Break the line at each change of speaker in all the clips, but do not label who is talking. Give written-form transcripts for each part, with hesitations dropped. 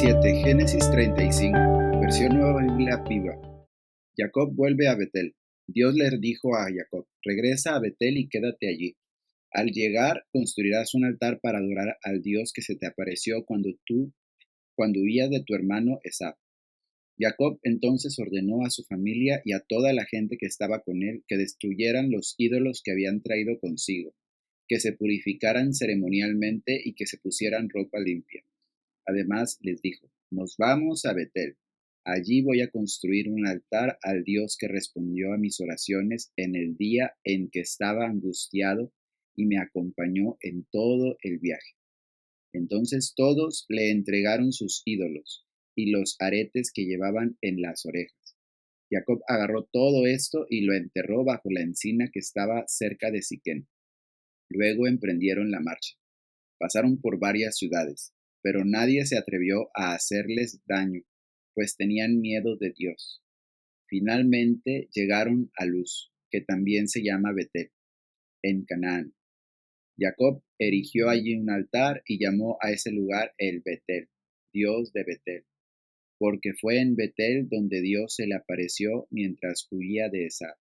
7, Génesis 35, versión Nueva Biblia Viva. Jacob vuelve a Betel. Dios le dijo a Jacob: regresa a Betel y quédate allí. Al llegar, construirás un altar para adorar al Dios que se te apareció cuando huías de tu hermano Esaú. Jacob entonces ordenó a su familia y a toda la gente que estaba con él que destruyeran los ídolos que habían traído consigo, que se purificaran ceremonialmente y que se pusieran ropa limpia. Además les dijo: nos vamos a Betel. Allí voy a construir un altar al Dios que respondió a mis oraciones en el día en que estaba angustiado y me acompañó en todo el viaje. Entonces todos le entregaron sus ídolos y los aretes que llevaban en las orejas. Jacob agarró todo esto y lo enterró bajo la encina que estaba cerca de Siquem. Luego emprendieron la marcha. Pasaron por varias ciudades, pero nadie se atrevió a hacerles daño, pues tenían miedo de Dios. Finalmente llegaron a Luz, que también se llama Betel, en Canaán. Jacob erigió allí un altar y llamó a ese lugar el Betel, Dios de Betel, porque fue en Betel donde Dios se le apareció mientras huía de Esaú.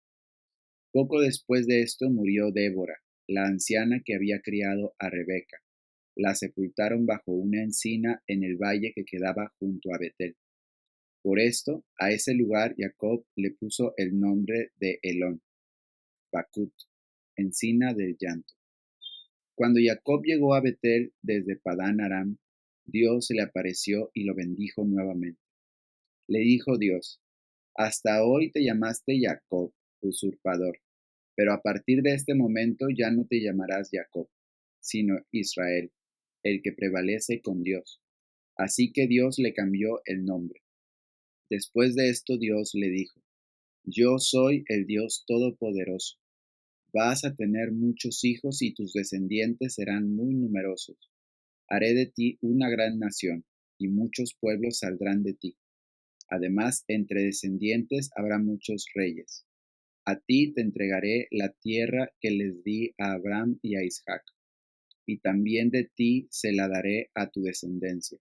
Poco después de esto murió Débora, la anciana que había criado a Rebeca. La sepultaron bajo una encina en el valle que quedaba junto a Betel. Por esto, a ese lugar Jacob le puso el nombre de Elón, Bacut, encina del llanto. Cuando Jacob llegó a Betel desde Padán Aram, Dios se le apareció y lo bendijo nuevamente. Le dijo Dios: hasta hoy te llamaste Jacob, usurpador, pero a partir de este momento ya no te llamarás Jacob, sino Israel, el que prevalece con Dios. Así que Dios le cambió el nombre. Después de esto Dios le dijo: yo soy el Dios Todopoderoso. Vas a tener muchos hijos y tus descendientes serán muy numerosos. Haré de ti una gran nación, y muchos pueblos saldrán de ti. Además, entre descendientes habrá muchos reyes. A ti te entregaré la tierra que les di a Abraham y a Isaac, y también de ti se la daré a tu descendencia.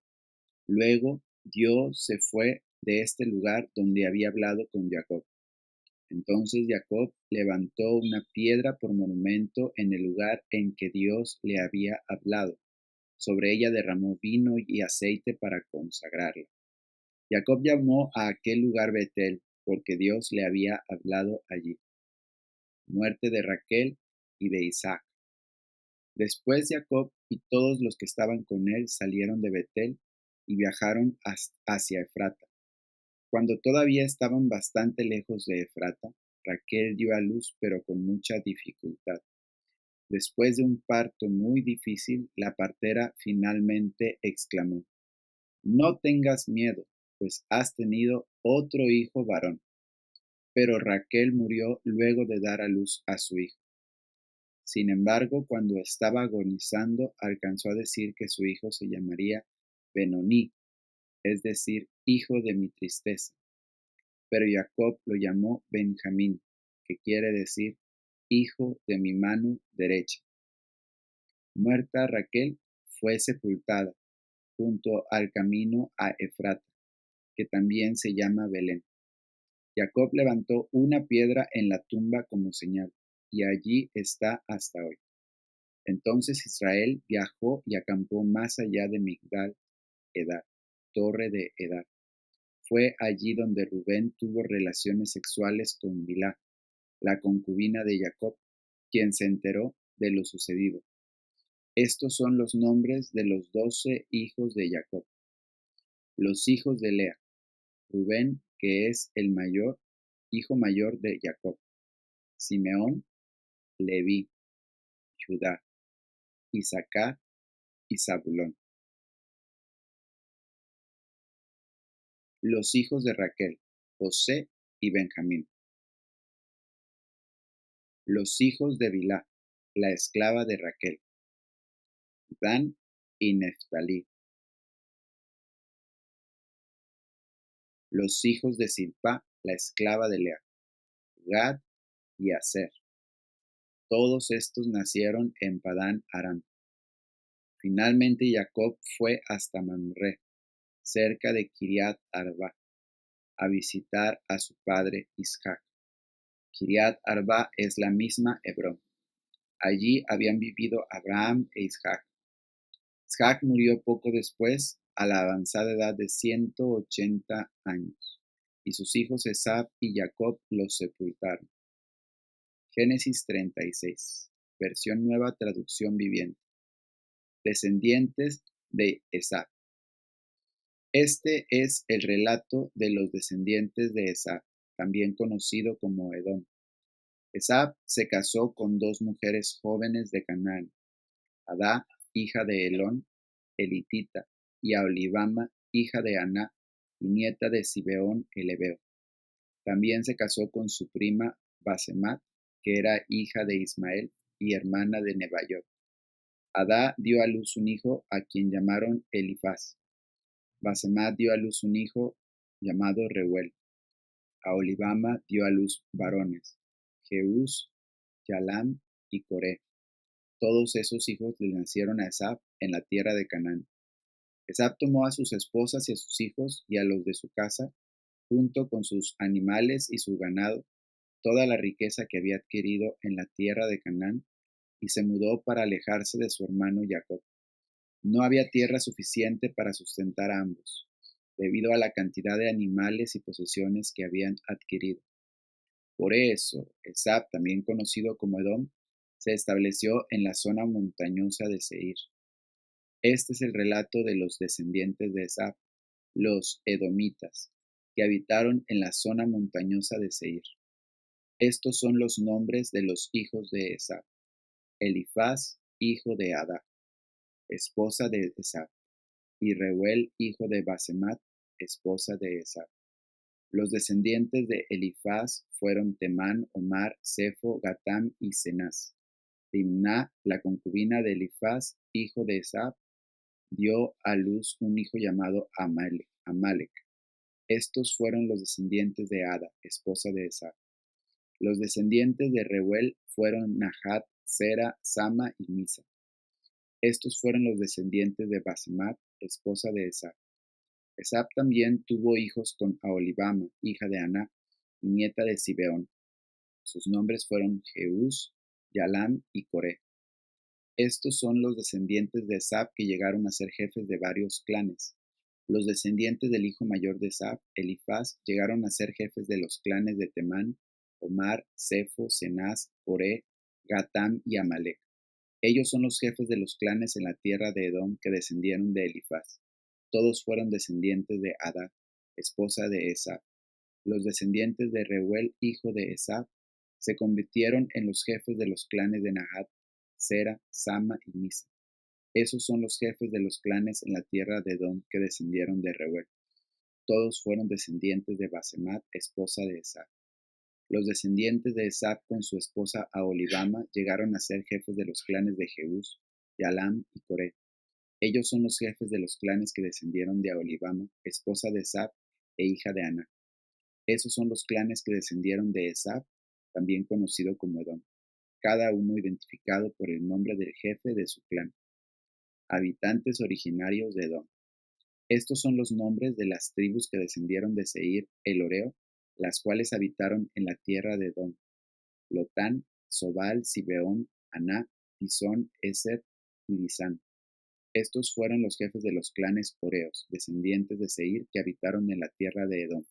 Luego Dios se fue de este lugar donde había hablado con Jacob. Entonces Jacob levantó una piedra por monumento en el lugar en que Dios le había hablado. Sobre ella derramó vino y aceite para consagrarla. Jacob llamó a aquel lugar Betel, porque Dios le había hablado allí. Muerte de Raquel y de Isaac. Después Jacob y todos los que estaban con él salieron de Betel y viajaron hacia Efrata. Cuando todavía estaban bastante lejos de Efrata, Raquel dio a luz, pero con mucha dificultad. Después de un parto muy difícil, la partera finalmente exclamó: no tengas miedo, pues has tenido otro hijo varón. Pero Raquel murió luego de dar a luz a su hijo. Sin embargo, cuando estaba agonizando, alcanzó a decir que su hijo se llamaría Benoní, es decir, hijo de mi tristeza. Pero Jacob lo llamó Benjamín, que quiere decir hijo de mi mano derecha. Muerta Raquel, fue sepultada junto al camino a Efrata, que también se llama Belén. Jacob levantó una piedra en la tumba como señal, y allí está hasta hoy. Entonces Israel viajó y acampó más allá de Migdal Edar, torre de Edar. Fue allí donde Rubén tuvo relaciones sexuales con Bilhá, la concubina de Jacob, quien se enteró de lo sucedido. Estos son los nombres de los 12 hijos de Jacob. Los hijos de Lea: Rubén, que es el mayor, hijo mayor de Jacob; Simeón, Leví, Judá, Isaacar y Zabulón. Los hijos de Raquel: José y Benjamín. Los hijos de Bilhá, la esclava de Raquel: Dan y Neftalí. Los hijos de Zilpá, la esclava de Lea: Gad y Aser. Todos estos nacieron en Padán Aram. Finalmente Jacob fue hasta Mamre, cerca de Kiriat Arba, a visitar a su padre Isaac. Kiriat Arba es la misma Hebrón. Allí habían vivido Abraham e Isaac. Isaac murió poco después, a la avanzada edad de 180 años, y sus hijos Esab y Jacob los sepultaron. Génesis 36, versión nueva traducción viviente. Descendientes de Esab. Este es el relato de los descendientes de Esab, también conocido como Edom. Esab se casó con dos mujeres jóvenes de Canaán, Adá, hija de Elón, elitita, y Aholibama, hija de Aná, y nieta de Zibeón el heveo. También se casó con su prima Basemat, que era hija de Ismael y hermana de Nebaiot. Adá dio a luz un hijo a quien llamaron Elifaz. Basemat dio a luz un hijo llamado Reuel. Aholibama dio a luz varones, Jeús, Yalam y Coré. Todos esos hijos le nacieron a Esab en la tierra de Canaán. Esab tomó a sus esposas y a sus hijos y a los de su casa, junto con sus animales y su ganado, toda la riqueza que había adquirido en la tierra de Canaán, y se mudó para alejarse de su hermano Jacob. No había tierra suficiente para sustentar a ambos, debido a la cantidad de animales y posesiones que habían adquirido. Por eso, Esab, también conocido como Edom, se estableció en la zona montañosa de Seir. Este es el relato de los descendientes de Esab, los edomitas, que habitaron en la zona montañosa de Seir. Estos son los nombres de los hijos de Esab: Elifaz, hijo de Adá, esposa de Esab, y Reuel, hijo de Basemat, esposa de Esab. Los descendientes de Elifaz fueron Temán, Omar, Sefo, Gatam y Cenaz. Timná, la concubina de Elifaz, hijo de Esab, dio a luz un hijo llamado Amalek. Estos fueron los descendientes de Ada, esposa de Esab. Los descendientes de Reuel fueron Nahat, Sera, Sama y Misa. Estos fueron los descendientes de Basemat, esposa de Esab. Esab también tuvo hijos con Aholibama, hija de Aná, y nieta de Zibeón. Sus nombres fueron Jeús, Yalam y Coré. Estos son los descendientes de Esab que llegaron a ser jefes de varios clanes. Los descendientes del hijo mayor de Esab, Elifaz, llegaron a ser jefes de los clanes de Temán, Omar, Sefo, Cenaz, Coré, Gatam y Amalek. Ellos son los jefes de los clanes en la tierra de Edom que descendieron de Elifaz. Todos fueron descendientes de Adá, esposa de Esab. Los descendientes de Reuel, hijo de Esab, se convirtieron en los jefes de los clanes de Nahat, Sera, Sama y Misa. Esos son los jefes de los clanes en la tierra de Edom que descendieron de Reuel. Todos fueron descendientes de Basemat, esposa de Esab. Los descendientes de Esab con su esposa Aholibama llegaron a ser jefes de los clanes de Jeús, Yalam y Coré. Ellos son los jefes de los clanes que descendieron de Aholibama, esposa de Esab e hija de Aná. Esos son los clanes que descendieron de Esab, también conocido como Edom, cada uno identificado por el nombre del jefe de su clan. Habitantes originarios de Edom. Estos son los nombres de las tribus que descendieron de Seir el Horeo, las cuales habitaron en la tierra de Edom: Lotán, Sobal, Zibeón, Aná, Disón, Eser y Disán. Estos fueron los jefes de los clanes horeos, descendientes de Seir, que habitaron en la tierra de Edom.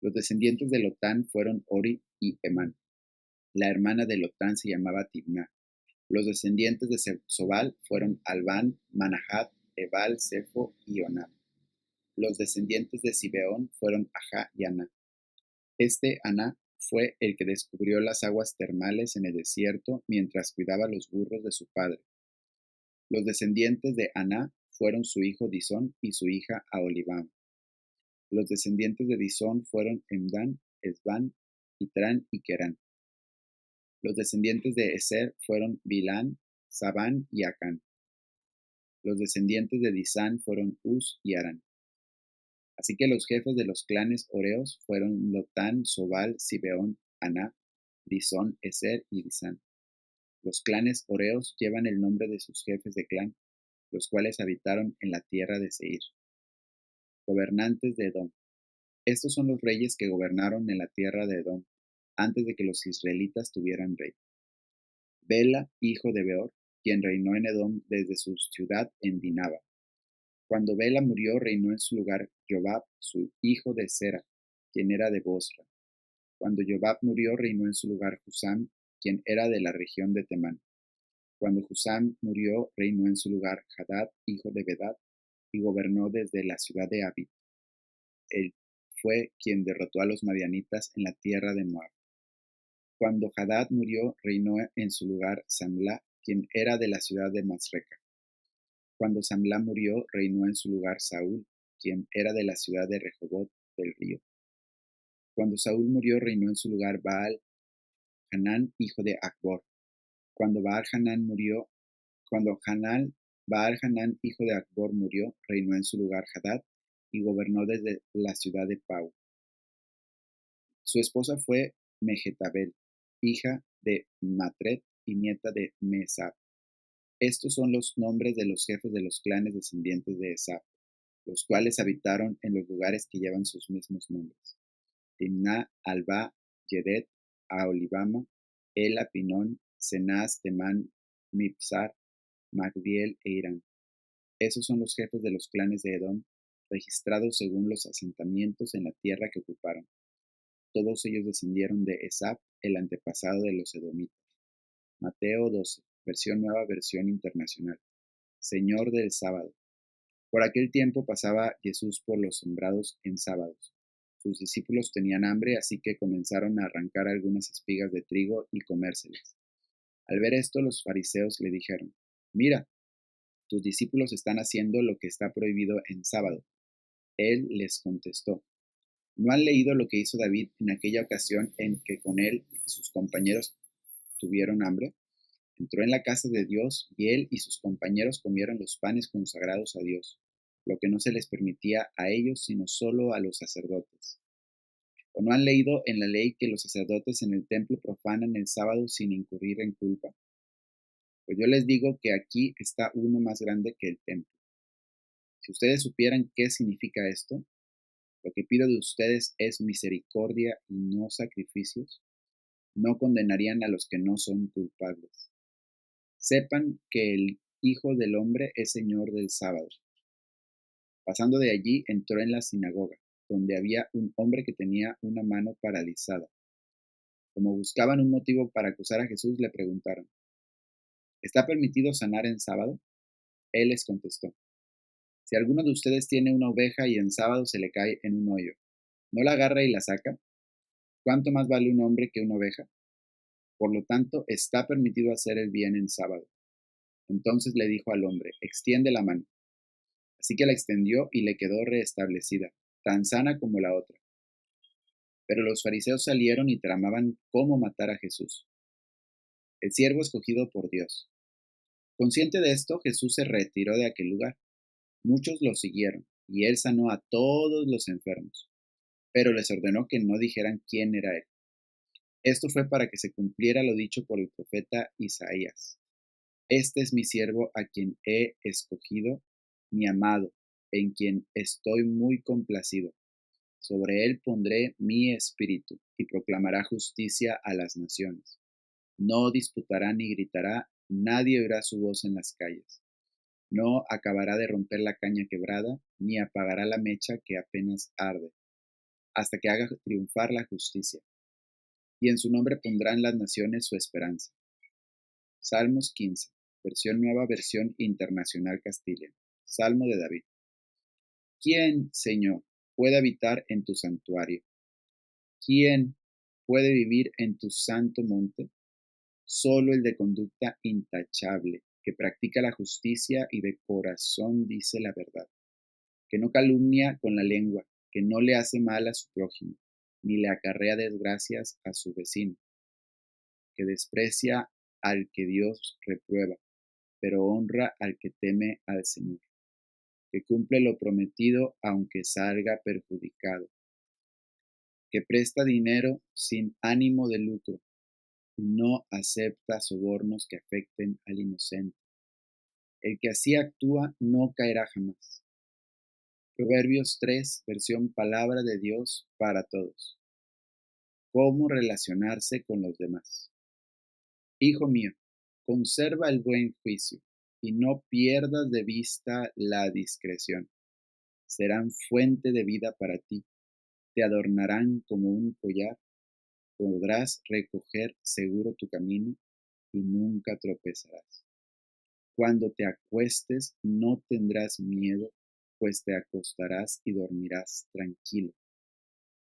Los descendientes de Lotán fueron Ori y Emán. La hermana de Lotán se llamaba Timná. Los descendientes de Sobal fueron Albán, Manahat, Ebal, Sefo y Onab. Los descendientes de Zibeón fueron Ajá y Aná. Este Aná fue el que descubrió las aguas termales en el desierto mientras cuidaba los burros de su padre. Los descendientes de Aná fueron su hijo Disón y su hija Aholibama. Los descendientes de Disón fueron Emdán, Esbán, Itrán y Querán. Los descendientes de Eser fueron Bilán, Sabán y Acán. Los descendientes de Disán fueron Uz y Arán. Así que los jefes de los clanes horeos fueron Lotán, Sobal, Zibeón, Aná, Disón, Eser y Disán. Los clanes horeos llevan el nombre de sus jefes de clan, los cuales habitaron en la tierra de Seir. Gobernantes de Edom. Estos son los reyes que gobernaron en la tierra de Edom, antes de que los israelitas tuvieran rey. Bela, hijo de Beor, quien reinó en Edom desde su ciudad en Dinaba. Cuando Bela murió, reinó en su lugar Jobab, su hijo de Zera, quien era de Bosra. Cuando Jobab murió, reinó en su lugar Husam, quien era de la región de Temán. Cuando Husam murió, reinó en su lugar Hadad, hijo de Bedad, y gobernó desde la ciudad de Abid. Él fue quien derrotó a los madianitas en la tierra de Moab. Cuando Hadad murió, reinó en su lugar Samla, quien era de la ciudad de Masreca. Cuando Samla murió, reinó en su lugar Saúl, quien era de la ciudad de Rehobot del río. Cuando Saúl murió, reinó en su lugar Baal Hanán, hijo de Acbor. Cuando Baal Hanán, hijo de Acbor, murió, reinó en su lugar Hadad y gobernó desde la ciudad de Pau. Su esposa fue Mehetabel, hija de Matred y nieta de Mesab. Estos son los nombres de los jefes de los clanes descendientes de Esab, los cuales habitaron en los lugares que llevan sus mismos nombres: Timná, Alba, Yedet, Aholibama, Ela, Pinón, Cenaz, Temán, Mibzar, Magdiel e Irán. Esos son los jefes de los clanes de Edom, registrados según los asentamientos en la tierra que ocuparon. Todos ellos descendieron de Esab, el antepasado de los edomitas. Mateo 12, nueva versión internacional. Señor del sábado. Por aquel tiempo pasaba Jesús por los sembrados en sábados. Sus discípulos tenían hambre, así que comenzaron a arrancar algunas espigas de trigo y comérselas. Al ver esto, los fariseos le dijeron: Mira, tus discípulos están haciendo lo que está prohibido en sábado. Él les contestó: ¿No han leído lo que hizo David en aquella ocasión en que con él y sus compañeros tuvieron hambre? Entró en la casa de Dios y él y sus compañeros comieron los panes consagrados a Dios, lo que no se les permitía a ellos sino solo a los sacerdotes. ¿O no han leído en la ley que los sacerdotes en el templo profanan el sábado sin incurrir en culpa? Pues yo les digo que aquí está uno más grande que el templo. Si ustedes supieran qué significa esto, lo que pido de ustedes es misericordia y no sacrificios, no condenarían a los que no son culpables. Sepan que el Hijo del Hombre es Señor del sábado. Pasando de allí, entró en la sinagoga, donde había un hombre que tenía una mano paralizada. Como buscaban un motivo para acusar a Jesús, le preguntaron: ¿Está permitido sanar en sábado? Él les contestó: Si alguno de ustedes tiene una oveja y en sábado se le cae en un hoyo, ¿no la agarra y la saca? ¿Cuánto más vale un hombre que una oveja? Por lo tanto, está permitido hacer el bien en sábado. Entonces le dijo al hombre: Extiende la mano. Así que la extendió y le quedó restablecida, tan sana como la otra. Pero los fariseos salieron y tramaban cómo matar a Jesús, el siervo escogido por Dios. Consciente de esto, Jesús se retiró de aquel lugar. Muchos lo siguieron, y él sanó a todos los enfermos, pero les ordenó que no dijeran quién era él. Esto fue para que se cumpliera lo dicho por el profeta Isaías: Este es mi siervo a quien he escogido, mi amado, en quien estoy muy complacido. Sobre él pondré mi espíritu, y proclamará justicia a las naciones. No disputará ni gritará, nadie oirá su voz en las calles. No acabará de romper la caña quebrada, ni apagará la mecha que apenas arde, hasta que haga triunfar la justicia. Y en su nombre pondrán las naciones su esperanza. Salmos 15, nueva versión internacional Castilla. Salmo de David. ¿Quién, Señor, puede habitar en tu santuario? ¿Quién puede vivir en tu santo monte? Solo el de conducta intachable, que practica la justicia y de corazón dice la verdad, que no calumnia con la lengua, que no le hace mal a su prójimo, ni le acarrea desgracias a su vecino, que desprecia al que Dios reprueba, pero honra al que teme al Señor, que cumple lo prometido aunque salga perjudicado, que presta dinero sin ánimo de lucro y no acepta sobornos que afecten al inocente. El que así actúa no caerá jamás. Proverbios 3, versión Palabra de Dios para todos. ¿Cómo relacionarse con los demás? Hijo mío, conserva el buen juicio y no pierdas de vista la discreción. Serán fuente de vida para ti, te adornarán como un collar, podrás recoger seguro tu camino y nunca tropezarás. Cuando te acuestes no tendrás miedo, pues te acostarás y dormirás tranquilo.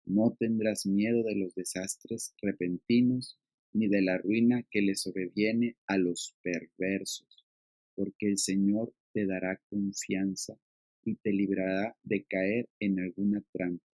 No tendrás miedo de los desastres repentinos, ni de la ruina que le sobreviene a los perversos, porque el Señor te dará confianza y te librará de caer en alguna trampa.